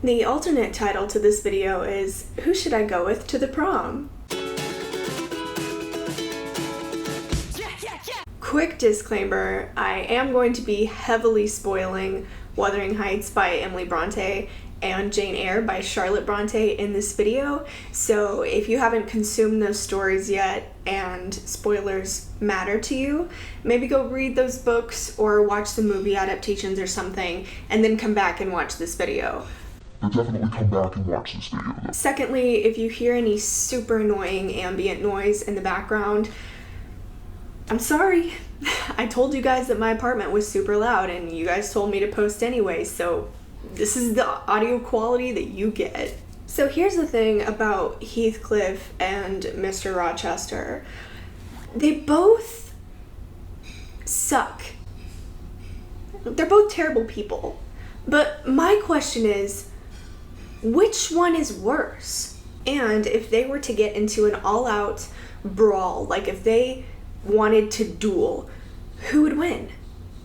The alternate title to this video is, Who Should I Go With to the Prom? Quick disclaimer, I am going to be heavily spoiling Wuthering Heights by Emily Bronte and Jane Eyre by Charlotte Bronte in this video, so if you haven't consumed those stories yet and spoilers matter to you, maybe go read those books or watch the movie adaptations or something and then come back and watch this video. But definitely come back and watch this video. Secondly, if you hear any super annoying ambient noise in the background, I'm sorry. I told you guys that my apartment was super loud and you guys told me to post anyway, so this is the audio quality that you get. So here's the thing about Heathcliff and Mr. Rochester. They both suck. They're both terrible people. But my question is, which one is worse? And if they were to get into an all-out brawl, like if they wanted to duel, who would win?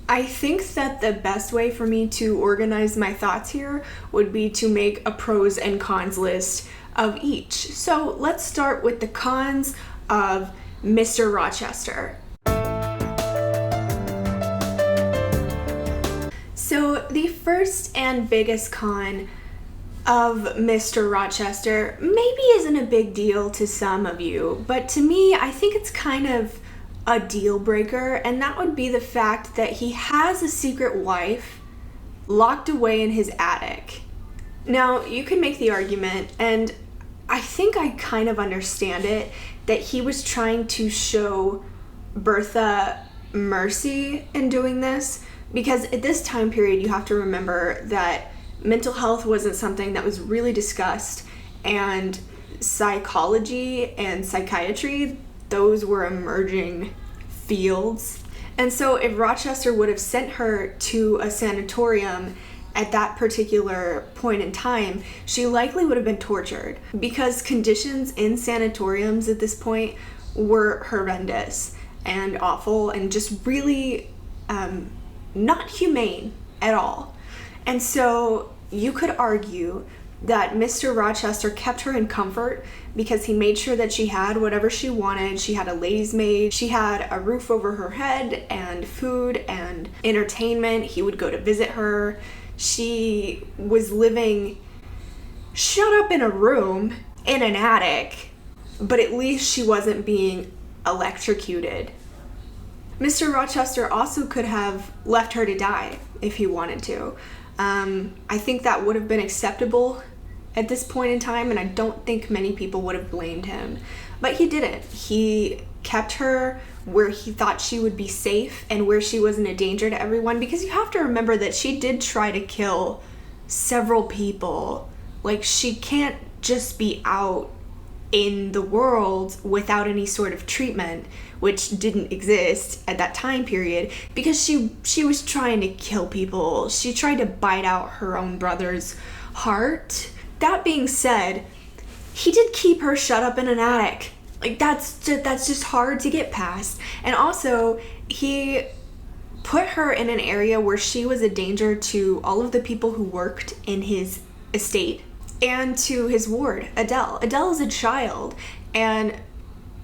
I think that the best way for me to organize my thoughts here would be to make a pros and cons list of each. So let's start with the cons of Mr. Rochester. So the first and biggest con of Mr. Rochester maybe isn't a big deal to some of you, but to me, I think it's kind of a deal breaker, and that would be the fact that he has a secret wife locked away in his attic. Now, you can make the argument, and I think I kind of understand it, that he was trying to show Bertha mercy in doing this, because at this time period, you have to remember that mental health wasn't something that was really discussed, and psychology and psychiatry, those were emerging fields. And so if Rochester would have sent her to a sanatorium at that particular point in time, she likely would have been tortured, because conditions in sanatoriums at this point were horrendous and awful and just really not humane at all. And so you could argue that Mr. Rochester kept her in comfort because he made sure that she had whatever she wanted. She had a lady's maid, she had a roof over her head, and food and entertainment. He would go to visit her. She was living shut up in a room in an attic, but at least she wasn't being electrocuted. Mr. Rochester also could have left her to die if he wanted to. I think that would have been acceptable at this point in time, and I don't think many people would have blamed him. But he didn't. He kept her where he thought she would be safe and where she wasn't a danger to everyone, because you have to remember that she did try to kill several people. Like, she can't just be out in the world without any sort of treatment, which didn't exist at that time period, because she was trying to kill people. She tried to bite out her own brother's heart. That being said, he did keep her shut up in an attic. Like, that's just hard to get past. And also, he put her in an area where she was a danger to all of the people who worked in his estate and to his ward, Adele. Adele is a child, and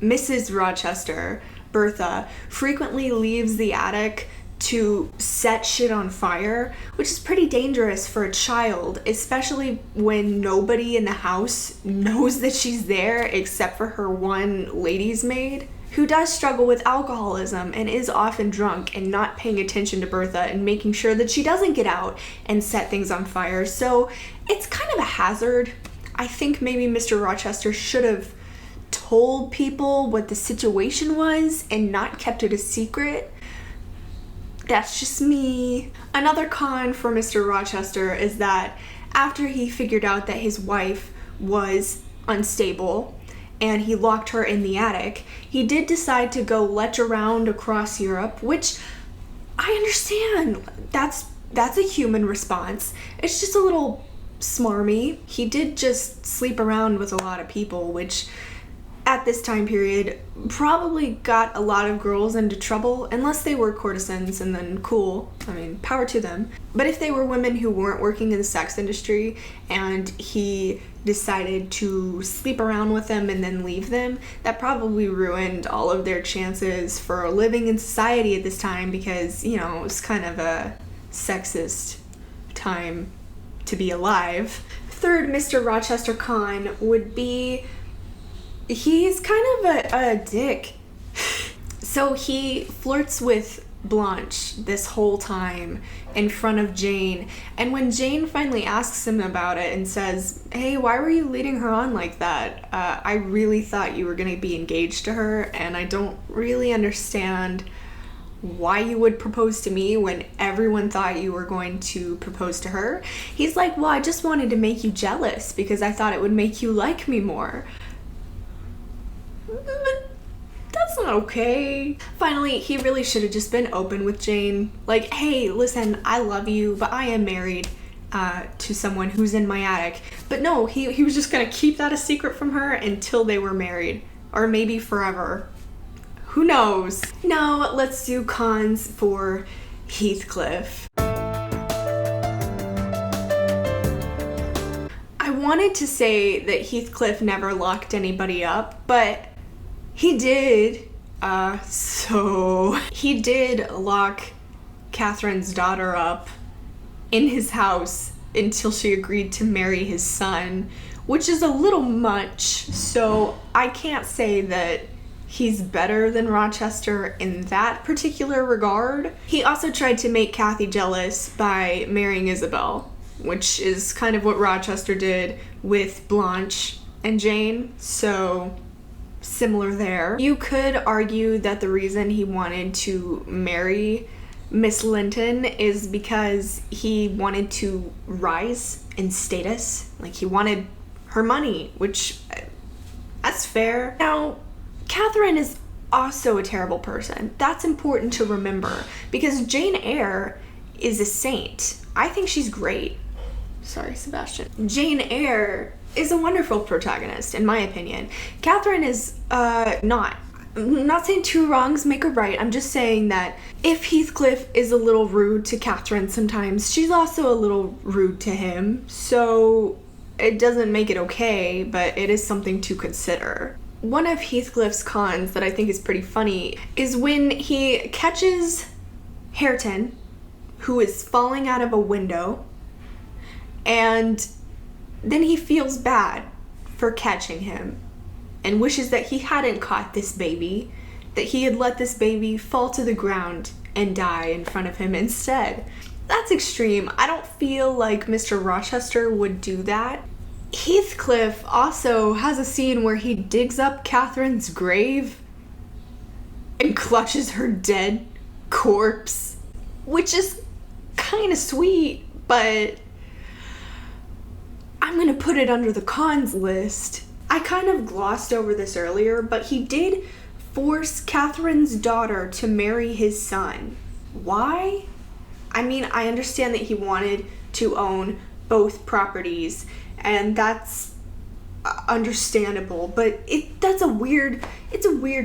Mrs. Rochester, Bertha, frequently leaves the attic to set shit on fire, which is pretty dangerous for a child, especially when nobody in the house knows that she's there except for her one lady's maid, who does struggle with alcoholism and is often drunk and not paying attention to Bertha and making sure that she doesn't get out and set things on fire. So it's kind of a hazard. I think maybe Mr. Rochester should have told people what the situation was and not kept it a secret. That's just me. Another con for Mr. Rochester is that after he figured out that his wife was unstable and he locked her in the attic, he did decide to go lech around across Europe, which I understand. That's a human response. It's just a little smarmy. He did just sleep around with a lot of people, which at this time period probably got a lot of girls into trouble, unless they were courtesans, and then cool, I mean, power to them. But if they were women who weren't working in the sex industry and he decided to sleep around with them and then leave them, that probably ruined all of their chances for living in society at this time, because, you know, it was kind of a sexist time to be alive. Third Mr. Rochester con would be, he's kind of a dick. So he flirts with Blanche this whole time in front of Jane, and when Jane finally asks him about it and says, hey, why were you leading her on like that? I really thought you were going to be engaged to her, and I don't really understand why you would propose to me when everyone thought you were going to propose to her. He's like, well, I just wanted to make you jealous because I thought it would make you like me more. That's not okay. Finally, he really should have just been open with Jane. Like, hey, listen, I love you, but I am married to someone who's in my attic. But no, he was just gonna keep that a secret from her until they were married. Or maybe forever. Who knows? Now, let's do cons for Heathcliff. I wanted to say that Heathcliff never locked anybody up, but he did. So he did lock Catherine's daughter up in his house until she agreed to marry his son, which is a little much, so I can't say that he's better than Rochester in that particular regard. He also tried to make Kathy jealous by marrying Isabel, which is kind of what Rochester did with Blanche and Jane, so similar there. You could argue that the reason he wanted to marry Miss Linton is because he wanted to rise in status. Like, he wanted her money, which, that's fair. Now, Catherine is also a terrible person. That's important to remember, because Jane Eyre is a saint. I think she's great. Sorry, Sebastian. Jane Eyre is a wonderful protagonist, in my opinion. Catherine is not. I'm not saying two wrongs make a right. I'm just saying that if Heathcliff is a little rude to Catherine sometimes, she's also a little rude to him. So it doesn't make it okay, but it is something to consider. One of Heathcliff's cons that I think is pretty funny is when he catches Hareton, who is falling out of a window, and then he feels bad for catching him and wishes that he hadn't caught this baby, that he had let this baby fall to the ground and die in front of him instead. That's extreme. I don't feel like Mr. Rochester would do that. Heathcliff also has a scene where he digs up Catherine's grave and clutches her dead corpse, which is kind of sweet, but I'm gonna put it under the cons list. I kind of glossed over this earlier, but he did force Catherine's daughter to marry his son. Why? I mean, I understand that he wanted to own both properties, and that's understandable, but it's a weird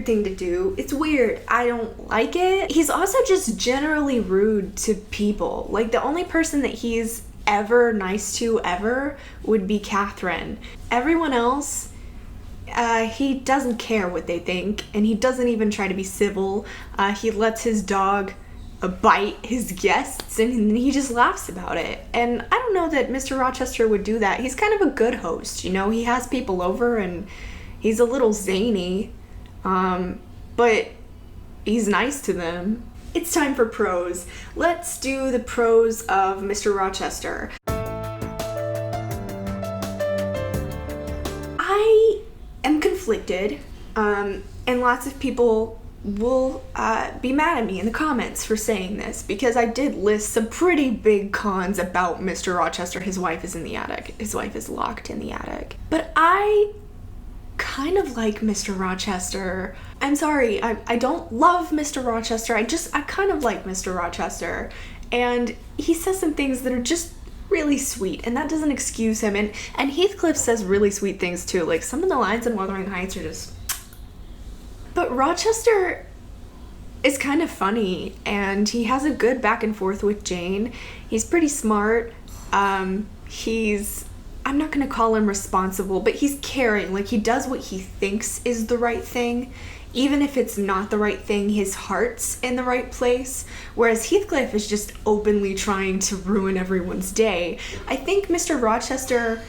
thing to do. It's weird. I don't like it. He's also just generally rude to people. Like, the only person that he's ever nice to ever would be Catherine. Everyone else, he doesn't care what they think, and he doesn't even try to be civil. He lets his dog bite his guests, and he just laughs about it. And I don't know that Mr. Rochester would do that. He's kind of a good host, you know? He has people over, and he's a little zany, but he's nice to them. It's time for pros. Let's do the pros of Mr. Rochester. I am conflicted, and lots of people will be mad at me in the comments for saying this, because I did list some pretty big cons about Mr. Rochester. His wife is in the attic. His wife is locked in the attic. But I kind of like Mr. Rochester. I'm sorry, I don't love Mr. Rochester. I kind of like Mr. Rochester. And he says some things that are just really sweet, and that doesn't excuse him. And Heathcliff says really sweet things too. Like, some of the lines in Wuthering Heights are just But Rochester is kind of funny, and he has a good back and forth with Jane. He's pretty smart. I'm not gonna call him responsible, but he's caring. Like, he does what he thinks is the right thing. Even if it's not the right thing, his heart's in the right place. Whereas Heathcliff is just openly trying to ruin everyone's day. I think Mr. Rochester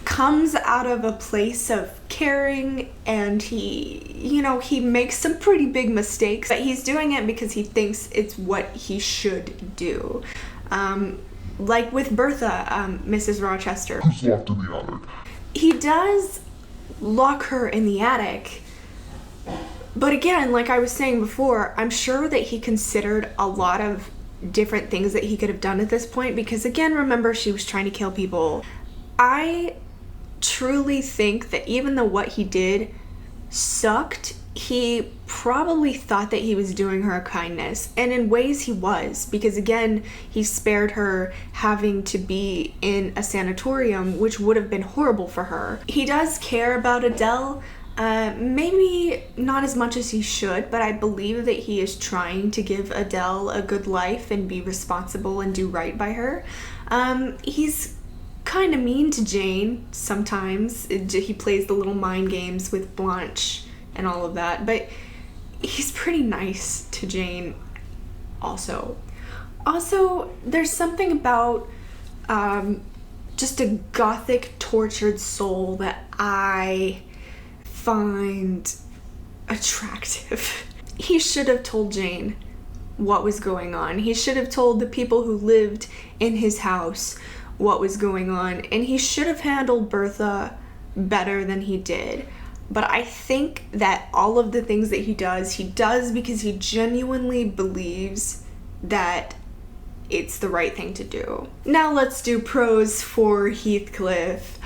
comes out of a place of caring, and he makes some pretty big mistakes, but he's doing it because he thinks it's what he should do. Like with Bertha, Mrs. Rochester. Who's locked in the attic? He does lock her in the attic, but again, like I was saying before, I'm sure that he considered a lot of different things that he could have done at this point, because again, remember, she was trying to kill people. I truly think that even though what he did sucked, he probably thought that he was doing her a kindness, and in ways he was, because again, he spared her having to be in a sanatorium, which would have been horrible for her. He does care about Adele, maybe not as much as he should, but I believe that he is trying to give Adele a good life and be responsible and do right by her. He's kind of mean to Jane sometimes. He plays the little mind games with Blanche and all of that, but he's pretty nice to Jane also. There's something about just a gothic tortured soul that I find attractive. He should have told Jane what was going on. He should have told the people who lived in his house what was going on, and he should have handled Bertha better than he did. But I think that all of the things that he does because he genuinely believes that it's the right thing to do. Now let's do pros for Heathcliff.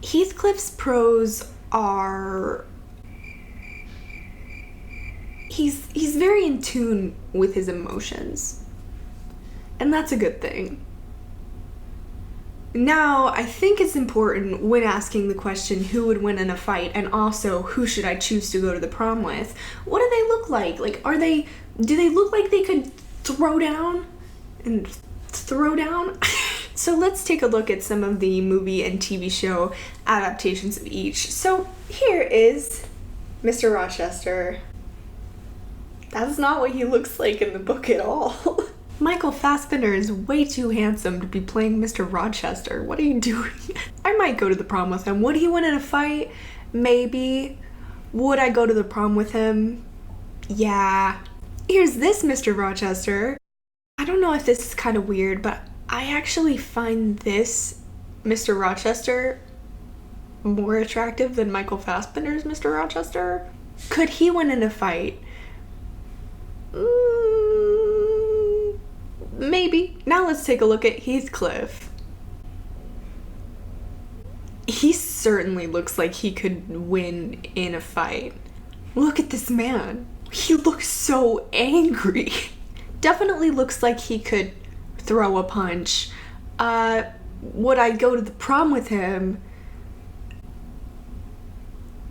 Heathcliff's pros are he's very in tune with his emotions, and that's a good thing. Now, I think it's important when asking the question who would win in a fight, and also who should I choose to go to the prom with, what do they look like? Like, do they look like they could throw down? So let's take a look at some of the movie and TV show adaptations of each. So here is Mr. Rochester. That's not what he looks like in the book at all. Michael Fassbender is way too handsome to be playing Mr. Rochester. What are you doing? I might go to the prom with him. Would he win in a fight? Maybe. Would I go to the prom with him? Yeah. Here's this Mr. Rochester. I don't know if this is kind of weird, but I actually find this Mr. Rochester more attractive than Michael Fassbender's Mr. Rochester. Could he win in a fight? Maybe. Now let's take a look at Heathcliff. He certainly looks like he could win in a fight. Look at this man. He looks so angry. Definitely looks like he could throw a punch. Would I go to the prom with him?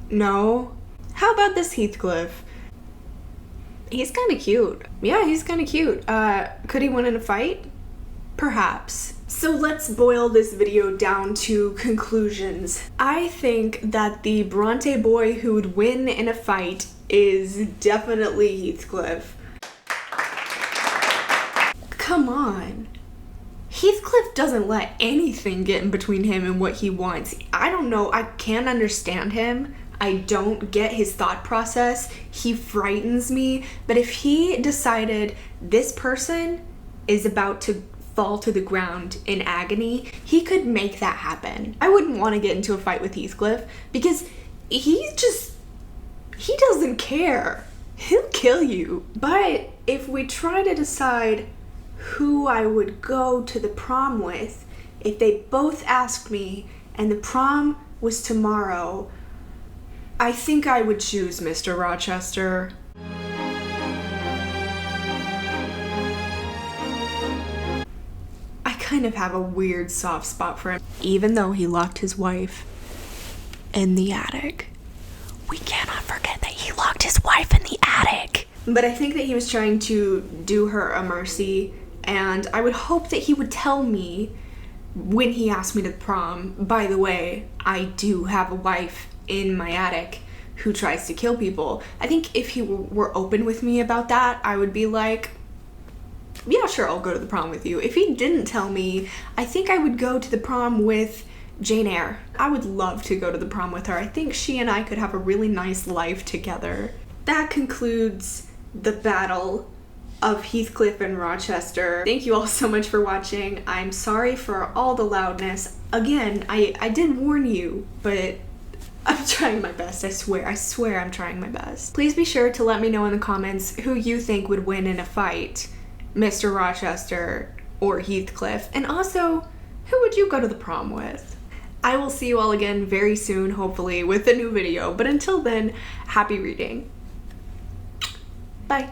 No. How about this Heathcliff? He's kind of cute. Yeah, he's kind of cute. Could he win in a fight? Perhaps. So let's boil this video down to conclusions. I think that the Bronte boy who would win in a fight is definitely Heathcliff. Come on. Heathcliff doesn't let anything get in between him and what he wants. I don't know. I can't understand him. I don't get his thought process. He frightens me. But if he decided this person is about to fall to the ground in agony, he could make that happen. I wouldn't want to get into a fight with Heathcliff because he doesn't care. He'll kill you. But if we try to decide who I would go to the prom with, if they both asked me and the prom was tomorrow, I think I would choose Mr. Rochester. I kind of have a weird soft spot for him. Even though he locked his wife in the attic. We cannot forget that he locked his wife in the attic. But I think that he was trying to do her a mercy, and I would hope that he would tell me when he asked me to the prom, by the way, I do have a wife in my attic who tries to kill people. I think if he were open with me about that, I would be like, yeah, sure, I'll go to the prom with you. If he didn't tell me, I think I would go to the prom with Jane Eyre. I would love to go to the prom with her. I think she and I could have a really nice life together. That concludes the battle of Heathcliff and Rochester. Thank you all so much for watching. I'm sorry for all the loudness. Again, I did warn you, but I'm trying my best. I swear I'm trying my best. Please be sure to let me know in the comments who you think would win in a fight, Mr. Rochester or Heathcliff, and also, who would you go to the prom with? I will see you all again very soon, hopefully, with a new video, but until then, happy reading. Bye.